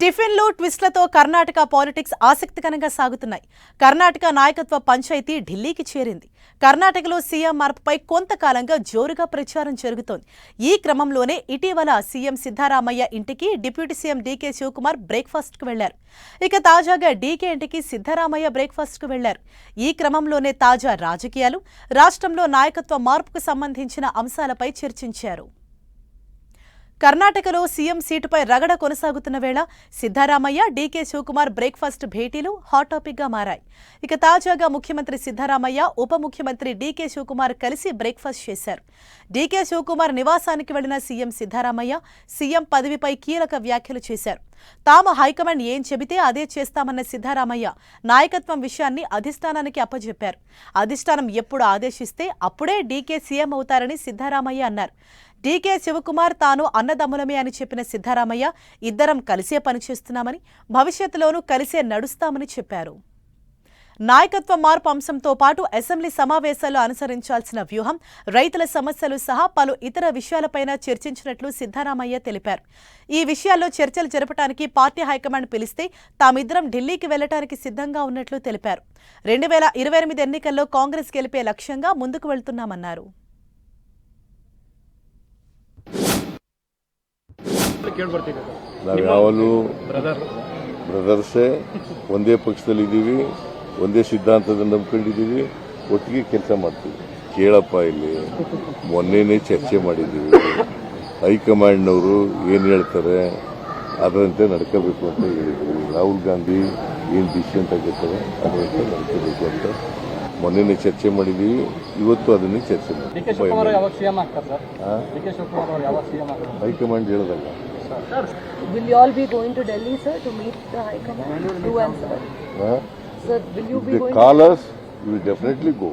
టిఫిన్లు ట్విస్ట్లతో కర్ణాటక పాలిటిక్స్ ఆసక్తికరంగా సాగుతున్నాయి. కర్ణాటక నాయకత్వ పంచాయతీ ఢిల్లీకి చేరింది. కర్ణాటకలో సీఎం మార్పుపై కొంతకాలంగా జోరుగా ప్రచారం జరుగుతోంది. ఈ క్రమంలోనే ఇటీవల సీఎం సిద్ధరామయ్య ఇంటికి డిప్యూటీ సీఎం డీకే శివకుమార్ బ్రేక్ఫాస్ట్కు వెళ్లారు. ఇక తాజాగా డీకే ఇంటికి సిద్ధరామయ్య బ్రేక్ఫాస్ట్కు వెళ్లారు. ఈ క్రమంలోనే తాజా రాజకీయాలు, రాష్ట్రంలో నాయకత్వ మార్పుకు సంబంధించిన అంశాలపై చర్చించారు. కర్ణాటకలో సీఎం సీటుపై రగడ కొనసాగుతున్న వేళ సిద్ధరామయ్య, డీకే శివకుమార్ బ్రేక్ఫాస్ట్ భేటీలు హాట్ టాపిక్ గా మారాయి. ఇక తాజాగా ముఖ్యమంత్రి సిద్ధరామయ్య, ఉప ముఖ్యమంత్రి డీకే శివకుమార్ కలిసి బ్రేక్ఫాస్ట్ చేశారు. డీకే శివకుమార్ నివాసానికి వెళ్లిన సీఎం సిద్ధరామయ్య సీఎం పదవిపై కీలక వ్యాఖ్యలు చేశారు. తాము హైకమాండ్ ఏం చెబితే అదే చేస్తామన్న సిద్ధరామయ్య నాయకత్వం విషయాన్ని అధిష్టానానికి అప్పజెప్పారు. అధిష్టానం ఎప్పుడు ఆదేశిస్తే అప్పుడే డీకే సీఎం అవుతారని సిద్ధరామయ్య అన్నారు. డీకే శివకుమార్ తాను అన్నదమ్ములమే అని చెప్పిన సిద్ధరామయ్య ఇద్దరం కలిసే పనిచేస్తున్నామని, భవిష్యత్తులోనూ కలిసే నడుస్తామని చెప్పారు. నాయకత్వ మార్పు అంశంతో పాటు అసెంబ్లీ సమావేశాల్లో అనుసరించాల్సిన వ్యూహం, రైతుల సమస్యలు సహా పలు ఇతర విషయాలపైన చర్చించినట్లు సిద్ధరామయ్య తెలిపారు. ఈ విషయాల్లో చర్చలు జరపడానికి పార్టీ హైకమాండ్ పిలిస్తే తామిద్దరం ఢిల్లీకి వెళ్లడానికి సిద్ధంగా ఉన్నట్లు తెలిపారు. 2028 ఎన్నికల్లో కాంగ్రెస్ గెలిపే లక్ష్యంగా ముందుకు వెళ్తున్నామన్నారు. ನಾವು ಯಾವಾಗಲೂ ಬ್ರದರ್ಸೇ ಒಂದೇ ಪಕ್ಷದಲ್ಲಿದ್ದೀವಿ, ಒಂದೇ ಸಿದ್ಧಾಂತದಲ್ಲಿ ನಂಬ್ಕೊಂಡಿದ್ದೀವಿ, ಒಟ್ಟಿಗೆ ಕೆಲಸ ಮಾಡ್ತೀವಿ. ಕೇಳಪ್ಪ, ಇಲ್ಲಿ ಮೊನ್ನೆನೇ ಚರ್ಚೆ ಮಾಡಿದ್ದೀವಿ. ಹೈಕಮಾಂಡ್ನವರು ಏನು ಹೇಳ್ತಾರೆ ಅದರಂತೆ ನಡ್ಕೋಬೇಕು ಅಂತ ಹೇಳಿದ್ವಿ. ರಾಹುಲ್ ಗಾಂಧಿ ಏನು ಡಿಸಿಷನ್ ತಗೋತಾರೆ ಅದರಂತೆ ನಡ್ಕೋಬೇಕು ಅಂತ ಮೊನ್ನೆನೇ ಚರ್ಚೆ ಮಾಡಿದ್ದೀವಿ. ಇವತ್ತು ಅದನ್ನೇ ಚರ್ಚೆ ಮಾಡಿದ್ದೀವಿ. ಹೈಕಮಾಂಡ್ ಹೇಳೋದಲ್ಲ. Will you all be going to Delhi, sir, to meet the High Command? You and sir. Sir, will you be going? If they call us, we will definitely go.